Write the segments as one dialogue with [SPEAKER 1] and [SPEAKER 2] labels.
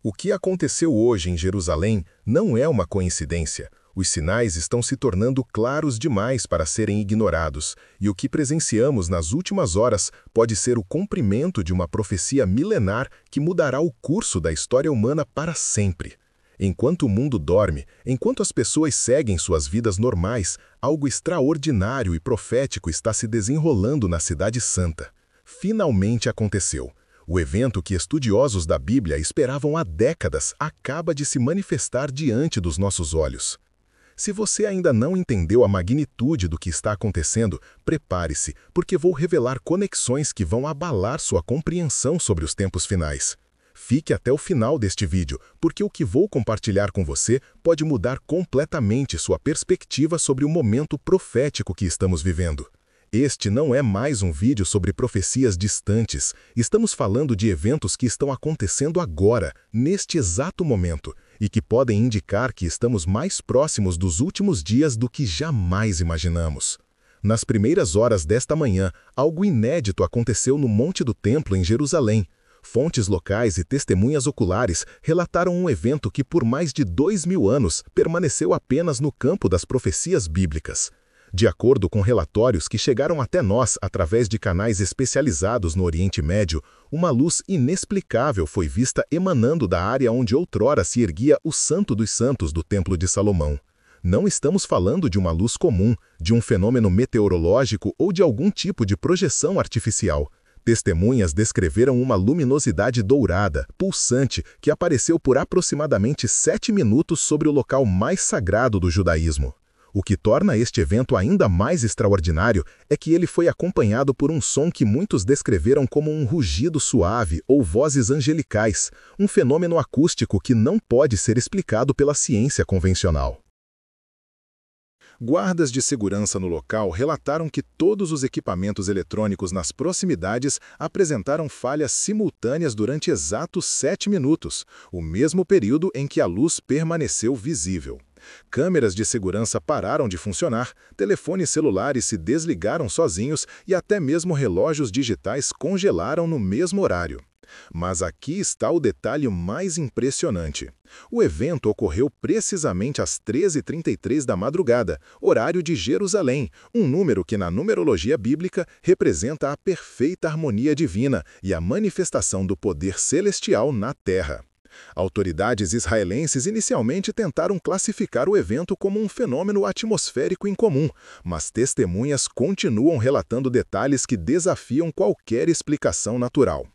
[SPEAKER 1] O que aconteceu hoje em Jerusalém não é uma coincidência. Os sinais estão se tornando claros demais para serem ignorados, e o que presenciamos nas últimas horas pode ser o cumprimento de uma profecia milenar que mudará o curso da história humana para sempre. Enquanto o mundo dorme, enquanto as pessoas seguem suas vidas normais, algo extraordinário e profético está se desenrolando na Cidade Santa. Finalmente aconteceu. O evento que estudiosos da Bíblia esperavam há décadas acaba de se manifestar diante dos nossos olhos. Se você ainda não entendeu a magnitude do que está acontecendo, prepare-se, porque vou revelar conexões que vão abalar sua compreensão sobre os tempos finais. Fique até o final deste vídeo, porque o que vou compartilhar com você pode mudar completamente sua perspectiva sobre o momento profético que estamos vivendo. Este não é mais um vídeo sobre profecias distantes. Estamos falando de eventos que estão acontecendo agora, neste exato momento, e que podem indicar que estamos mais próximos dos últimos dias do que jamais imaginamos. Nas primeiras horas desta manhã, algo inédito aconteceu no Monte do Templo, em Jerusalém. Fontes locais e testemunhas oculares relataram um evento que por mais de 2000 anos permaneceu apenas no campo das profecias bíblicas. De acordo com relatórios que chegaram até nós através de canais especializados no Oriente Médio, uma luz inexplicável foi vista emanando da área onde outrora se erguia o Santo dos Santos do Templo de Salomão. Não estamos falando de uma luz comum, de um fenômeno meteorológico ou de algum tipo de projeção artificial. Testemunhas descreveram uma luminosidade dourada, pulsante, que apareceu por aproximadamente 7 minutos sobre o local mais sagrado do judaísmo. O que torna este evento ainda mais extraordinário é que ele foi acompanhado por um som que muitos descreveram como um rugido suave ou vozes angelicais, um fenômeno acústico que não pode ser explicado pela ciência convencional. Guardas de segurança no local relataram que todos os equipamentos eletrônicos nas proximidades apresentaram falhas simultâneas durante exatos 7 minutos, o mesmo período em que a luz permaneceu visível. Câmeras de segurança pararam de funcionar, telefones celulares se desligaram sozinhos e até mesmo relógios digitais congelaram no mesmo horário. Mas aqui está o detalhe mais impressionante. O evento ocorreu precisamente às 13h33 da madrugada, horário de Jerusalém, um número que na numerologia bíblica representa a perfeita harmonia divina e a manifestação do poder celestial na Terra. Autoridades israelenses inicialmente tentaram classificar o evento como um fenômeno atmosférico incomum, mas testemunhas continuam relatando detalhes que desafiam qualquer explicação natural.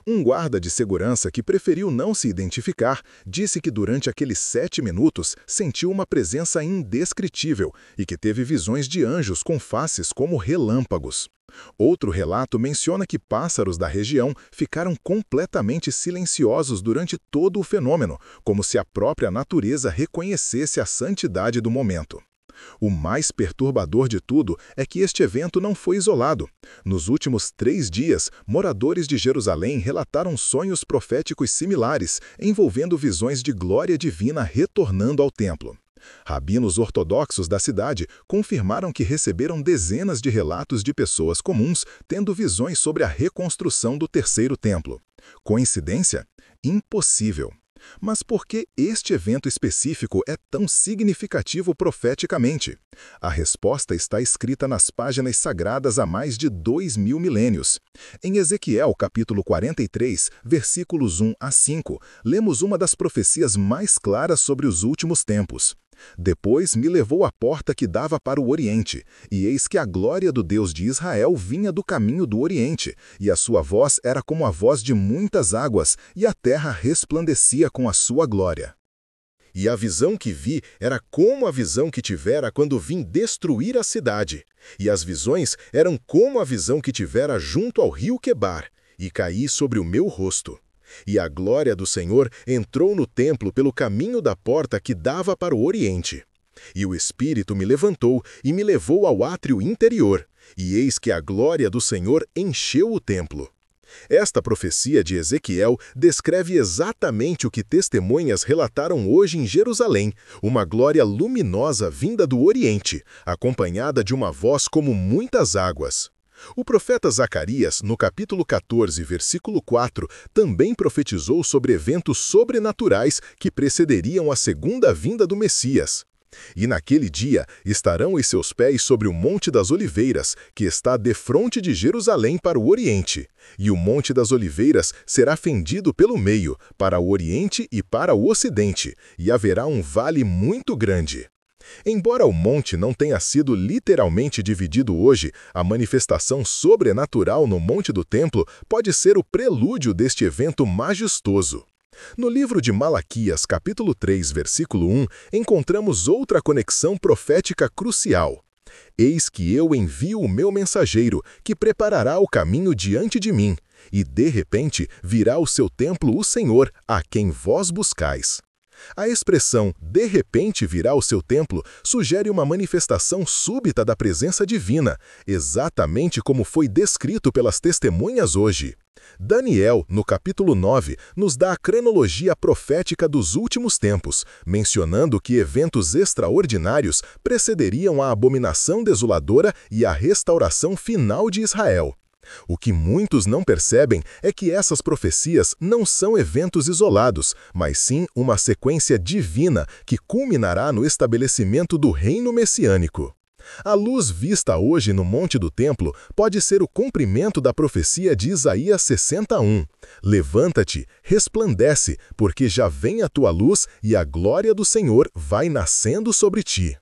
[SPEAKER 1] Um guarda de segurança que preferiu não se identificar disse que durante aqueles 7 minutos sentiu uma presença indescritível e que teve visões de anjos com faces como relâmpagos. Outro relato menciona que pássaros da região ficaram completamente silenciosos durante todo o fenômeno, como se a própria natureza reconhecesse a santidade do momento. O mais perturbador de tudo é que este evento não foi isolado. Nos últimos 3 dias, moradores de Jerusalém relataram sonhos proféticos similares, envolvendo visões de glória divina retornando ao templo. Rabinos ortodoxos da cidade confirmaram que receberam dezenas de relatos de pessoas comuns tendo visões sobre a reconstrução do terceiro templo. Coincidência? Impossível. Mas por que este evento específico é tão significativo profeticamente? A resposta está escrita nas páginas sagradas há mais de 2000 milênios. Em Ezequiel, capítulo 43, versículos 1 a 5, lemos uma das profecias mais claras sobre os últimos tempos. Depois me levou à porta que dava para o Oriente, e eis que a glória do Deus de Israel vinha do caminho do Oriente, e a sua voz era como a voz de muitas águas, e a terra resplandecia com a sua glória. E a visão que vi era como a visão que tivera quando vim destruir a cidade, e as visões eram como a visão que tivera junto ao rio Quebar, e caí sobre o meu rosto. E a glória do Senhor entrou no templo pelo caminho da porta que dava para o Oriente. E o Espírito me levantou e me levou ao átrio interior, e eis que a glória do Senhor encheu o templo. Esta profecia de Ezequiel descreve exatamente o que testemunhas relataram hoje em Jerusalém, uma glória luminosa vinda do Oriente, acompanhada de uma voz como muitas águas. O profeta Zacarias, no capítulo 14, versículo 4, também profetizou sobre eventos sobrenaturais que precederiam a segunda vinda do Messias. E naquele dia estarão os seus pés sobre o Monte das Oliveiras, que está defronte de Jerusalém para o Oriente. E o Monte das Oliveiras será fendido pelo meio, para o Oriente e para o Ocidente, e haverá um vale muito grande. Embora o monte não tenha sido literalmente dividido hoje, a manifestação sobrenatural no Monte do Templo pode ser o prelúdio deste evento majestoso. No livro de Malaquias, capítulo 3, versículo 1, encontramos outra conexão profética crucial. Eis que eu envio o meu mensageiro, que preparará o caminho diante de mim, e de repente virá ao seu templo o Senhor, a quem vós buscais. A expressão "de repente virá ao seu templo" sugere uma manifestação súbita da presença divina, exatamente como foi descrito pelas testemunhas hoje. Daniel, no capítulo 9, nos dá a cronologia profética dos últimos tempos, mencionando que eventos extraordinários precederiam a abominação desoladora e a restauração final de Israel. O que muitos não percebem é que essas profecias não são eventos isolados, mas sim uma sequência divina que culminará no estabelecimento do reino messiânico. A luz vista hoje no Monte do Templo pode ser o cumprimento da profecia de Isaías 61. Levanta-te, resplandece, porque já vem a tua luz e a glória do Senhor vai nascendo sobre ti.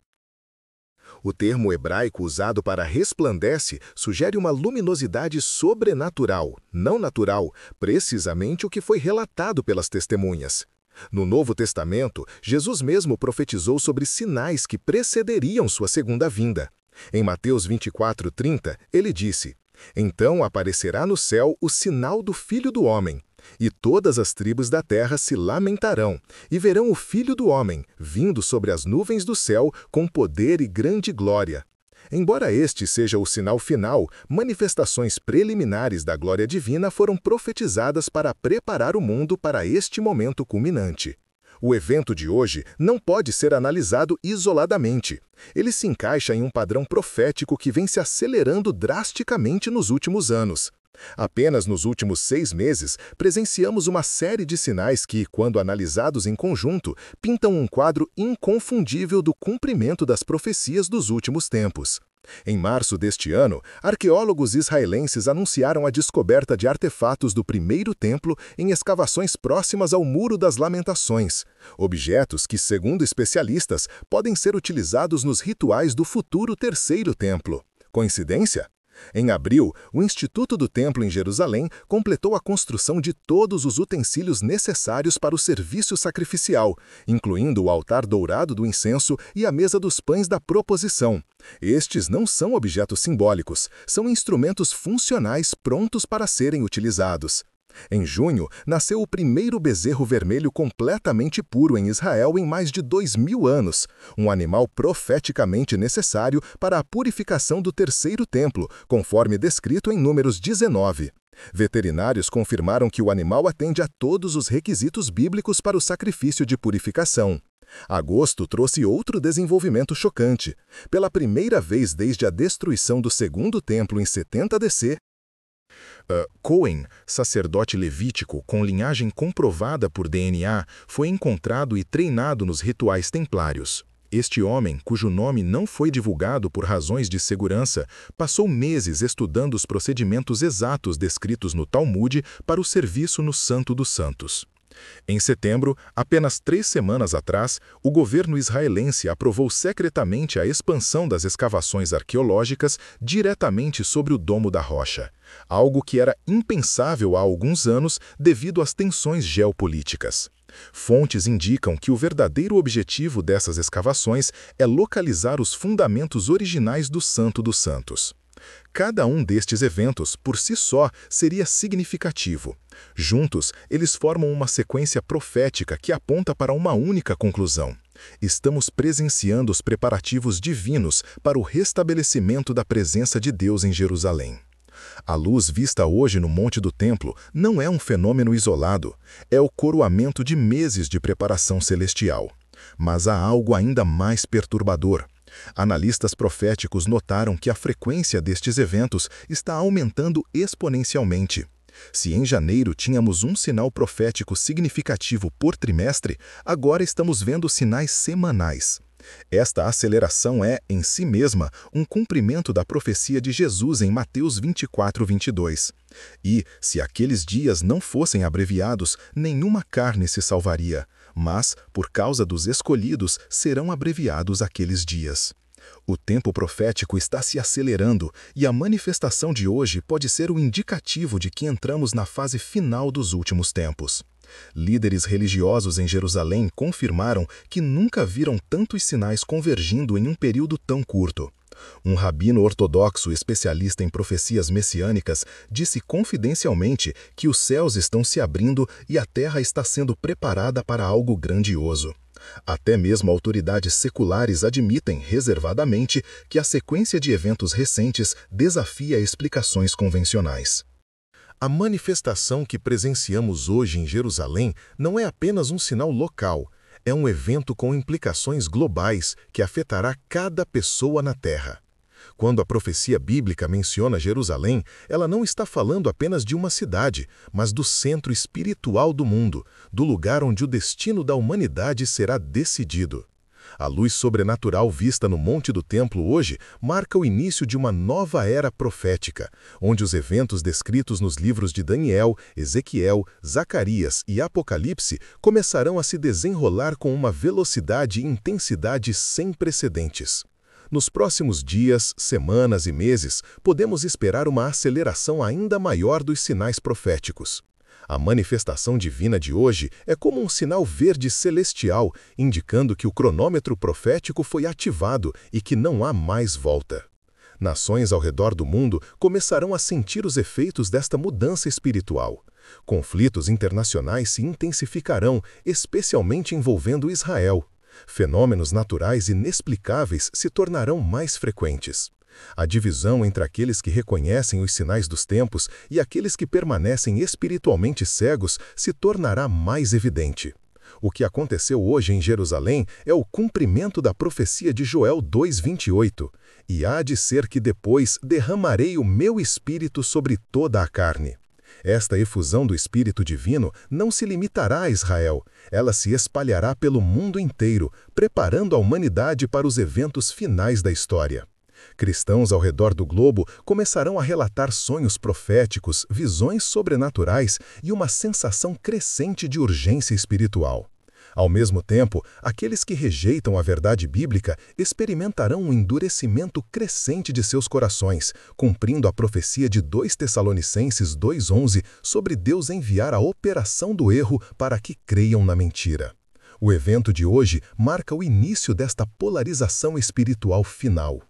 [SPEAKER 1] O termo hebraico usado para resplandece sugere uma luminosidade sobrenatural, não natural, precisamente o que foi relatado pelas testemunhas. No Novo Testamento, Jesus mesmo profetizou sobre sinais que precederiam sua segunda vinda. Em Mateus 24:30, ele disse: "Então aparecerá no céu o sinal do Filho do Homem, e todas as tribos da terra se lamentarão, e verão o Filho do Homem, vindo sobre as nuvens do céu, com poder e grande glória." Embora este seja o sinal final, manifestações preliminares da glória divina foram profetizadas para preparar o mundo para este momento culminante. O evento de hoje não pode ser analisado isoladamente. Ele se encaixa em um padrão profético que vem se acelerando drasticamente nos últimos anos. Apenas nos últimos 6 meses, presenciamos uma série de sinais que, quando analisados em conjunto, pintam um quadro inconfundível do cumprimento das profecias dos últimos tempos. Em março deste ano, arqueólogos israelenses anunciaram a descoberta de artefatos do primeiro templo em escavações próximas ao Muro das Lamentações, objetos que, segundo especialistas, podem ser utilizados nos rituais do futuro terceiro templo. Coincidência? Em abril, o Instituto do Templo em Jerusalém completou a construção de todos os utensílios necessários para o serviço sacrificial, incluindo o altar dourado do incenso e a mesa dos pães da proposição. Estes não são objetos simbólicos, são instrumentos funcionais prontos para serem utilizados. Em junho, nasceu o primeiro bezerro vermelho completamente puro em Israel em mais de 2000 anos, um animal profeticamente necessário para a purificação do terceiro templo, conforme descrito em Números 19. Veterinários confirmaram que o animal atende a todos os requisitos bíblicos para o sacrifício de purificação. Agosto trouxe outro desenvolvimento chocante. Pela primeira vez desde a destruição do segundo templo em 70 DC, Cohen, sacerdote levítico com linhagem comprovada por DNA, foi encontrado e treinado nos rituais templários. Este homem, cujo nome não foi divulgado por razões de segurança, passou meses estudando os procedimentos exatos descritos no Talmude para o serviço no Santo dos Santos. Em setembro, apenas 3 semanas atrás, o governo israelense aprovou secretamente a expansão das escavações arqueológicas diretamente sobre o Domo da Rocha, algo que era impensável há alguns anos devido às tensões geopolíticas. Fontes indicam que o verdadeiro objetivo dessas escavações é localizar os fundamentos originais do Santo dos Santos. Cada um destes eventos, por si só, seria significativo. Juntos, eles formam uma sequência profética que aponta para uma única conclusão. Estamos presenciando os preparativos divinos para o restabelecimento da presença de Deus em Jerusalém. A luz vista hoje no Monte do Templo não é um fenômeno isolado, é o coroamento de meses de preparação celestial. Mas há algo ainda mais perturbador. Analistas proféticos notaram que a frequência destes eventos está aumentando exponencialmente. Se em janeiro tínhamos um sinal profético significativo por trimestre, agora estamos vendo sinais semanais. Esta aceleração é, em si mesma, um cumprimento da profecia de Jesus em Mateus 24:22. E, se aqueles dias não fossem abreviados, nenhuma carne se salvaria, mas, por causa dos escolhidos, serão abreviados aqueles dias. O tempo profético está se acelerando e a manifestação de hoje pode ser o indicativo de que entramos na fase final dos últimos tempos. Líderes religiosos em Jerusalém confirmaram que nunca viram tantos sinais convergindo em um período tão curto. Um rabino ortodoxo especialista em profecias messiânicas disse confidencialmente que os céus estão se abrindo e a terra está sendo preparada para algo grandioso. Até mesmo autoridades seculares admitem, reservadamente, que a sequência de eventos recentes desafia explicações convencionais. A manifestação que presenciamos hoje em Jerusalém não é apenas um sinal local, é um evento com implicações globais que afetará cada pessoa na Terra. Quando a profecia bíblica menciona Jerusalém, ela não está falando apenas de uma cidade, mas do centro espiritual do mundo, do lugar onde o destino da humanidade será decidido. A luz sobrenatural vista no Monte do Templo hoje marca o início de uma nova era profética, onde os eventos descritos nos livros de Daniel, Ezequiel, Zacarias e Apocalipse começarão a se desenrolar com uma velocidade e intensidade sem precedentes. Nos próximos dias, semanas e meses, podemos esperar uma aceleração ainda maior dos sinais proféticos. A manifestação divina de hoje é como um sinal verde celestial, indicando que o cronômetro profético foi ativado e que não há mais volta. Nações ao redor do mundo começarão a sentir os efeitos desta mudança espiritual. Conflitos internacionais se intensificarão, especialmente envolvendo Israel. Fenômenos naturais inexplicáveis se tornarão mais frequentes. A divisão entre aqueles que reconhecem os sinais dos tempos e aqueles que permanecem espiritualmente cegos se tornará mais evidente. O que aconteceu hoje em Jerusalém é o cumprimento da profecia de Joel 2:28. E há de ser que depois derramarei o meu espírito sobre toda a carne. Esta efusão do Espírito Divino não se limitará a Israel, ela se espalhará pelo mundo inteiro, preparando a humanidade para os eventos finais da história. Cristãos ao redor do globo começarão a relatar sonhos proféticos, visões sobrenaturais e uma sensação crescente de urgência espiritual. Ao mesmo tempo, aqueles que rejeitam a verdade bíblica experimentarão um endurecimento crescente de seus corações, cumprindo a profecia de 2 Tessalonicenses 2:11 sobre Deus enviar a operação do erro para que creiam na mentira. O evento de hoje marca o início desta polarização espiritual final.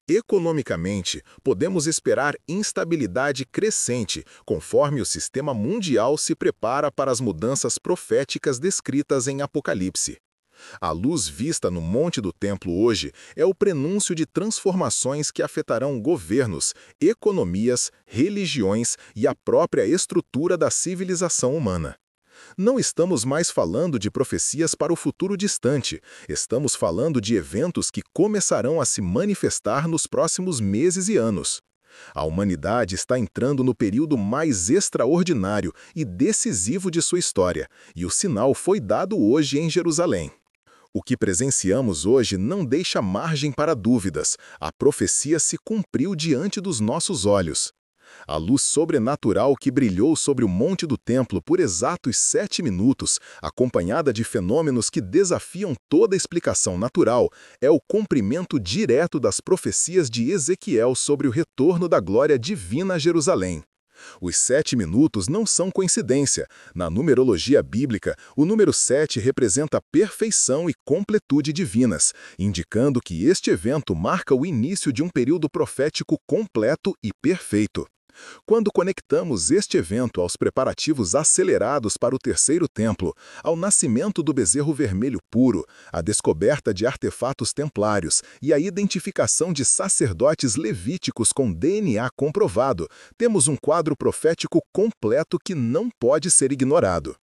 [SPEAKER 1] Economicamente, podemos esperar instabilidade crescente conforme o sistema mundial se prepara para as mudanças proféticas descritas em Apocalipse. A luz vista no Monte do Templo hoje é o prenúncio de transformações que afetarão governos, economias, religiões e a própria estrutura da civilização humana. Não estamos mais falando de profecias para o futuro distante, estamos falando de eventos que começarão a se manifestar nos próximos meses e anos. A humanidade está entrando no período mais extraordinário e decisivo de sua história, e o sinal foi dado hoje em Jerusalém. O que presenciamos hoje não deixa margem para dúvidas, a profecia se cumpriu diante dos nossos olhos. A luz sobrenatural que brilhou sobre o Monte do Templo por exatos 7 minutos, acompanhada de fenômenos que desafiam toda explicação natural, é o cumprimento direto das profecias de Ezequiel sobre o retorno da glória divina a Jerusalém. Os 7 minutos não são coincidência. Na numerologia bíblica, o número 7 representa perfeição e completude divinas, indicando que este evento marca o início de um período profético completo e perfeito. Quando conectamos este evento aos preparativos acelerados para o terceiro templo, ao nascimento do bezerro vermelho puro, à descoberta de artefatos templários e à identificação de sacerdotes levíticos com DNA comprovado, temos um quadro profético completo que não pode ser ignorado.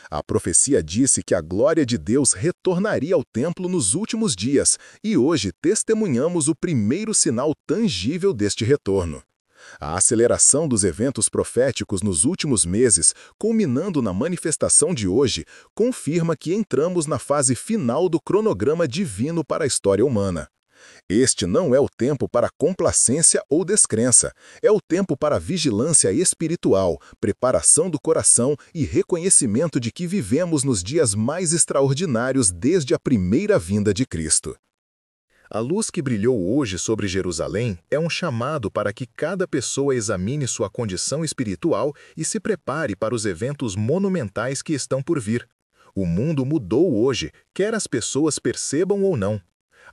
[SPEAKER 1] A profecia disse que a glória de Deus retornaria ao templo nos últimos dias, e hoje testemunhamos o primeiro sinal tangível deste retorno. A aceleração dos eventos proféticos nos últimos meses, culminando na manifestação de hoje, confirma que entramos na fase final do cronograma divino para a história humana. Este não é o tempo para complacência ou descrença, é o tempo para vigilância espiritual, preparação do coração e reconhecimento de que vivemos nos dias mais extraordinários desde a primeira vinda de Cristo. A luz que brilhou hoje sobre Jerusalém é um chamado para que cada pessoa examine sua condição espiritual e se prepare para os eventos monumentais que estão por vir. O mundo mudou hoje, quer as pessoas percebam ou não.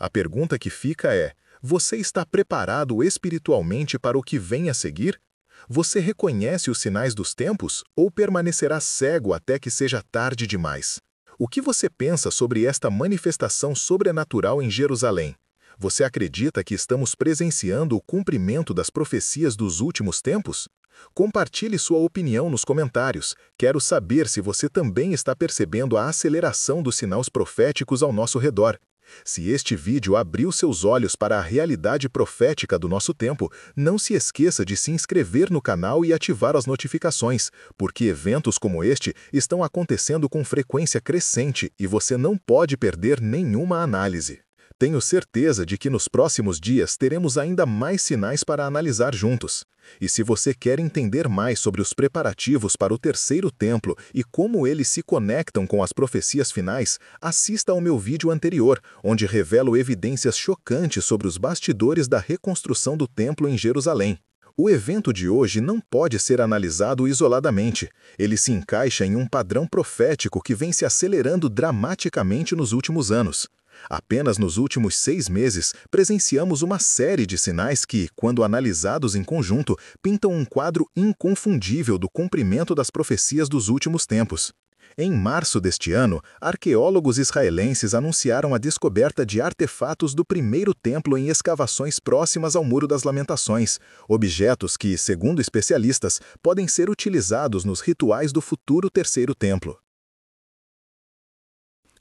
[SPEAKER 1] A pergunta que fica é: você está preparado espiritualmente para o que vem a seguir? Você reconhece os sinais dos tempos ou permanecerá cego até que seja tarde demais? O que você pensa sobre esta manifestação sobrenatural em Jerusalém? Você acredita que estamos presenciando o cumprimento das profecias dos últimos tempos? Compartilhe sua opinião nos comentários. Quero saber se você também está percebendo a aceleração dos sinais proféticos ao nosso redor. Se este vídeo abriu seus olhos para a realidade profética do nosso tempo, não se esqueça de se inscrever no canal e ativar as notificações, porque eventos como este estão acontecendo com frequência crescente e você não pode perder nenhuma análise. Tenho certeza de que nos próximos dias teremos ainda mais sinais para analisar juntos. E se você quer entender mais sobre os preparativos para o terceiro templo e como eles se conectam com as profecias finais, assista ao meu vídeo anterior, onde revelo evidências chocantes sobre os bastidores da reconstrução do templo em Jerusalém. O evento de hoje não pode ser analisado isoladamente. Ele se encaixa em um padrão profético que vem se acelerando dramaticamente nos últimos anos. Apenas nos últimos 6 meses, presenciamos uma série de sinais que, quando analisados em conjunto, pintam um quadro inconfundível do cumprimento das profecias dos últimos tempos. Em março deste ano, arqueólogos israelenses anunciaram a descoberta de artefatos do primeiro templo em escavações próximas ao Muro das Lamentações, objetos que, segundo especialistas, podem ser utilizados nos rituais do futuro terceiro templo.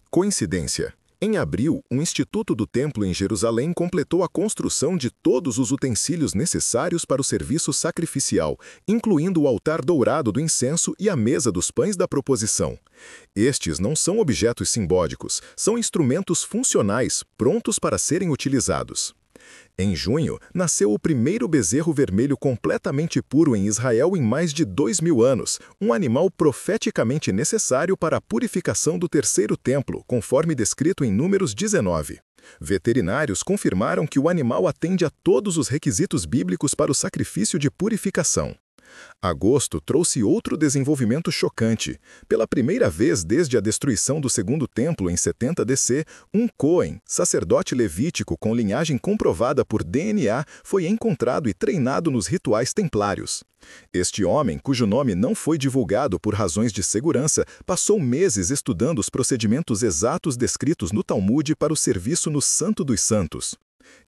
[SPEAKER 1] Coincidência? Em abril, o Instituto do Templo em Jerusalém completou a construção de todos os utensílios necessários para o serviço sacrificial, incluindo o altar dourado do incenso e a mesa dos pães da proposição. Estes não são objetos simbólicos, são instrumentos funcionais, prontos para serem utilizados. Em junho, nasceu o primeiro bezerro vermelho completamente puro em Israel em mais de 2000 anos, um animal profeticamente necessário para a purificação do terceiro templo, conforme descrito em Números 19. Veterinários confirmaram que o animal atende a todos os requisitos bíblicos para o sacrifício de purificação. Agosto trouxe outro desenvolvimento chocante. Pela primeira vez desde a destruição do segundo templo em 70 DC, um Cohen, sacerdote levítico com linhagem comprovada por DNA, foi encontrado e treinado nos rituais templários. Este homem, cujo nome não foi divulgado por razões de segurança, passou meses estudando os procedimentos exatos descritos no Talmude para o serviço no Santo dos Santos.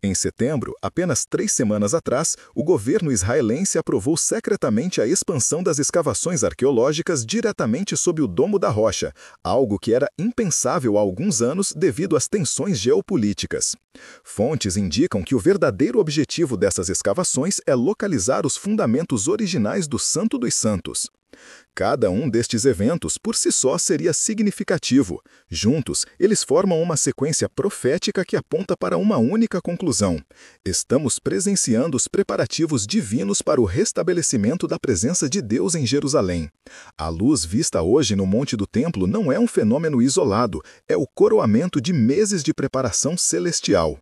[SPEAKER 1] Em setembro, apenas 3 semanas atrás, o governo israelense aprovou secretamente a expansão das escavações arqueológicas diretamente sob o Domo da Rocha, algo que era impensável há alguns anos devido às tensões geopolíticas. Fontes indicam que o verdadeiro objetivo dessas escavações é localizar os fundamentos originais do Santo dos Santos. Cada um destes eventos, por si só, seria significativo. Juntos, eles formam uma sequência profética que aponta para uma única conclusão. Estamos presenciando os preparativos divinos para o restabelecimento da presença de Deus em Jerusalém. A luz vista hoje no Monte do Templo não é um fenômeno isolado, é o coroamento de meses de preparação celestial.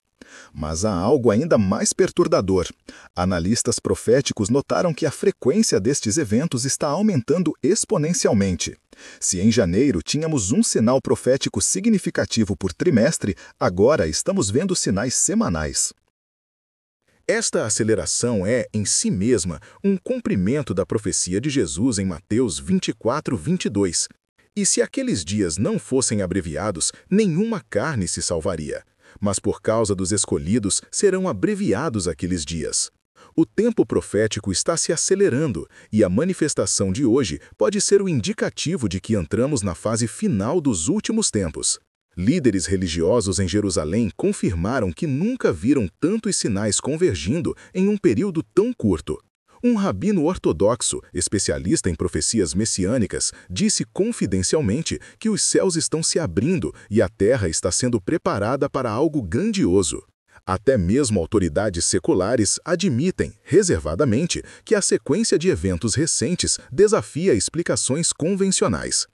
[SPEAKER 1] Mas há algo ainda mais perturbador. Analistas proféticos notaram que a frequência destes eventos está aumentando exponencialmente. Se em janeiro tínhamos um sinal profético significativo por trimestre, agora estamos vendo sinais semanais. Esta aceleração é, em si mesma, um cumprimento da profecia de Jesus em Mateus 24:22. E se aqueles dias não fossem abreviados, nenhuma carne se salvaria. Mas por causa dos escolhidos serão abreviados aqueles dias. O tempo profético está se acelerando e a manifestação de hoje pode ser o indicativo de que entramos na fase final dos últimos tempos. Líderes religiosos em Jerusalém confirmaram que nunca viram tantos sinais convergindo em um período tão curto. Um rabino ortodoxo, especialista em profecias messiânicas, disse confidencialmente que os céus estão se abrindo e a terra está sendo preparada para algo grandioso. Até mesmo autoridades seculares admitem, reservadamente, que a sequência de eventos recentes desafia explicações convencionais.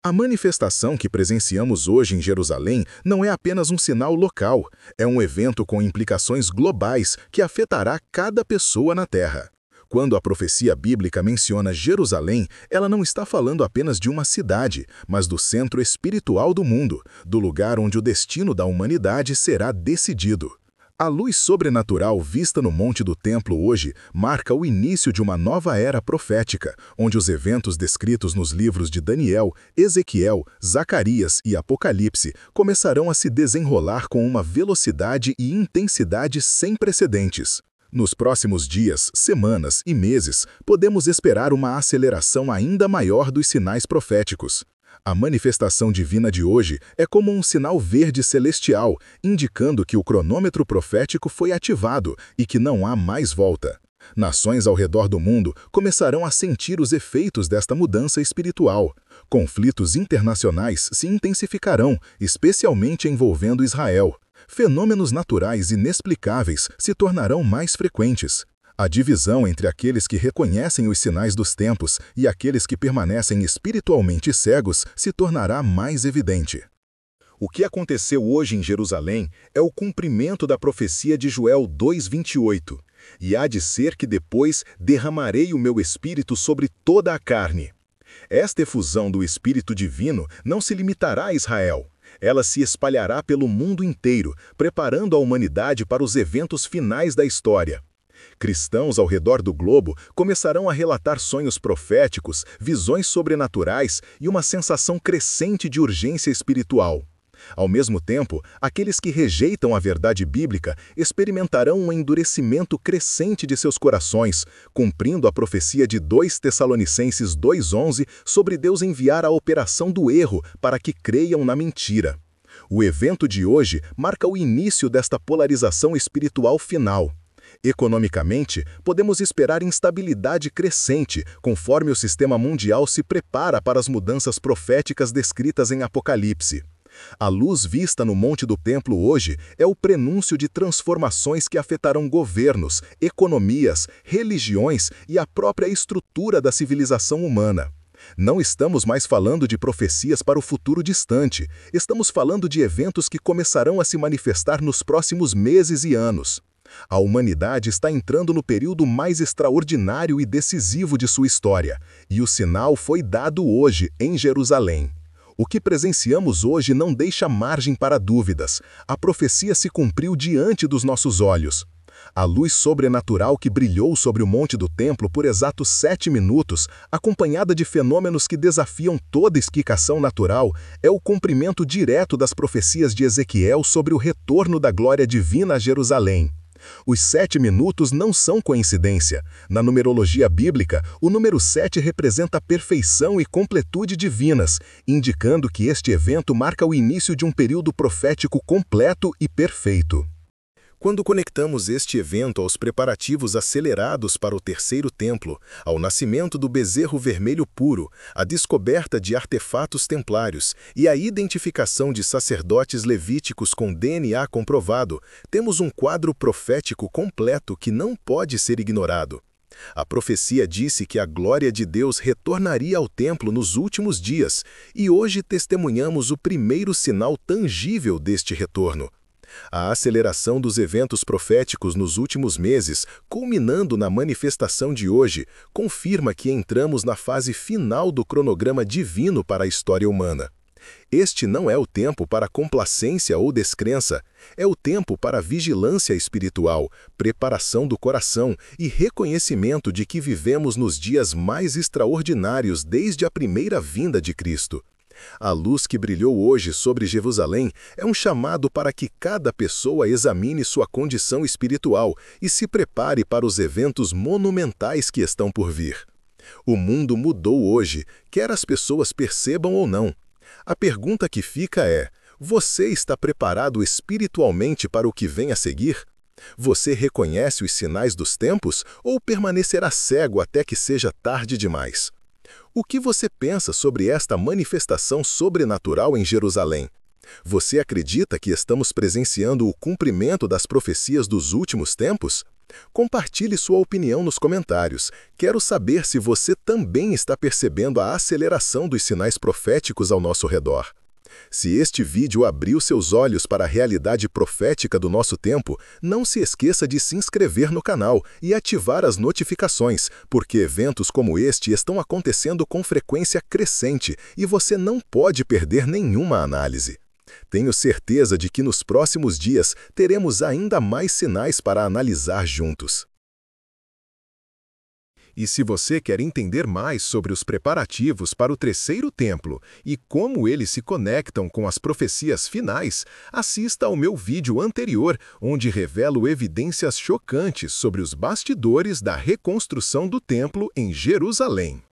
[SPEAKER 1] A manifestação que presenciamos hoje em Jerusalém não é apenas um sinal local, é um evento com implicações globais que afetará cada pessoa na Terra. Quando a profecia bíblica menciona Jerusalém, ela não está falando apenas de uma cidade, mas do centro espiritual do mundo, do lugar onde o destino da humanidade será decidido. A luz sobrenatural vista no Monte do Templo hoje marca o início de uma nova era profética, onde os eventos descritos nos livros de Daniel, Ezequiel, Zacarias e Apocalipse começarão a se desenrolar com uma velocidade e intensidade sem precedentes. Nos próximos dias, semanas e meses, podemos esperar uma aceleração ainda maior dos sinais proféticos. A manifestação divina de hoje é como um sinal verde celestial, indicando que o cronômetro profético foi ativado e que não há mais volta. Nações ao redor do mundo começarão a sentir os efeitos desta mudança espiritual. Conflitos internacionais se intensificarão, especialmente envolvendo Israel. Fenômenos naturais inexplicáveis se tornarão mais frequentes. A divisão entre aqueles que reconhecem os sinais dos tempos e aqueles que permanecem espiritualmente cegos se tornará mais evidente. O que aconteceu hoje em Jerusalém é o cumprimento da profecia de Joel 2:28. E há de ser que depois derramarei o meu espírito sobre toda a carne. Esta efusão do Espírito Divino não se limitará a Israel. Ela se espalhará pelo mundo inteiro, preparando a humanidade para os eventos finais da história. Cristãos ao redor do globo começarão a relatar sonhos proféticos, visões sobrenaturais e uma sensação crescente de urgência espiritual. Ao mesmo tempo, aqueles que rejeitam a verdade bíblica experimentarão um endurecimento crescente de seus corações, cumprindo a profecia de 2 Tessalonicenses 2:11 sobre Deus enviar a operação do erro para que creiam na mentira. O evento de hoje marca o início desta polarização espiritual final. Economicamente, podemos esperar instabilidade crescente conforme o sistema mundial se prepara para as mudanças proféticas descritas em Apocalipse. A luz vista no Monte do Templo hoje é o prenúncio de transformações que afetarão governos, economias, religiões e a própria estrutura da civilização humana. Não estamos mais falando de profecias para o futuro distante, estamos falando de eventos que começarão a se manifestar nos próximos meses e anos. A humanidade está entrando no período mais extraordinário e decisivo de sua história, e o sinal foi dado hoje, em Jerusalém. O que presenciamos hoje não deixa margem para dúvidas. A profecia se cumpriu diante dos nossos olhos. A luz sobrenatural que brilhou sobre o Monte do Templo por exatos 7 minutos, acompanhada de fenômenos que desafiam toda explicação natural, é o cumprimento direto das profecias de Ezequiel sobre o retorno da glória divina a Jerusalém. Os 7 minutos não são coincidência. Na numerologia bíblica, o número 7 representa a perfeição e completude divinas, indicando que este evento marca o início de um período profético completo e perfeito. Quando conectamos este evento aos preparativos acelerados para o terceiro templo, ao nascimento do bezerro vermelho puro, à descoberta de artefatos templários e à identificação de sacerdotes levíticos com DNA comprovado, temos um quadro profético completo que não pode ser ignorado. A profecia disse que a glória de Deus retornaria ao templo nos últimos dias, e hoje testemunhamos o primeiro sinal tangível deste retorno. A aceleração dos eventos proféticos nos últimos meses, culminando na manifestação de hoje, confirma que entramos na fase final do cronograma divino para a história humana. Este não é o tempo para complacência ou descrença, é o tempo para vigilância espiritual, preparação do coração e reconhecimento de que vivemos nos dias mais extraordinários desde a primeira vinda de Cristo. A luz que brilhou hoje sobre Jerusalém é um chamado para que cada pessoa examine sua condição espiritual e se prepare para os eventos monumentais que estão por vir. O mundo mudou hoje, quer as pessoas percebam ou não. A pergunta que fica é: você está preparado espiritualmente para o que vem a seguir? Você reconhece os sinais dos tempos ou permanecerá cego até que seja tarde demais? O que você pensa sobre esta manifestação sobrenatural em Jerusalém? Você acredita que estamos presenciando o cumprimento das profecias dos últimos tempos? Compartilhe sua opinião nos comentários. Quero saber se você também está percebendo a aceleração dos sinais proféticos ao nosso redor. Se este vídeo abriu seus olhos para a realidade profética do nosso tempo, não se esqueça de se inscrever no canal e ativar as notificações, porque eventos como este estão acontecendo com frequência crescente e você não pode perder nenhuma análise. Tenho certeza de que nos próximos dias teremos ainda mais sinais para analisar juntos. E se você quer entender mais sobre os preparativos para o terceiro templo e como eles se conectam com as profecias finais, assista ao meu vídeo anterior, onde revelo evidências chocantes sobre os bastidores da reconstrução do templo em Jerusalém.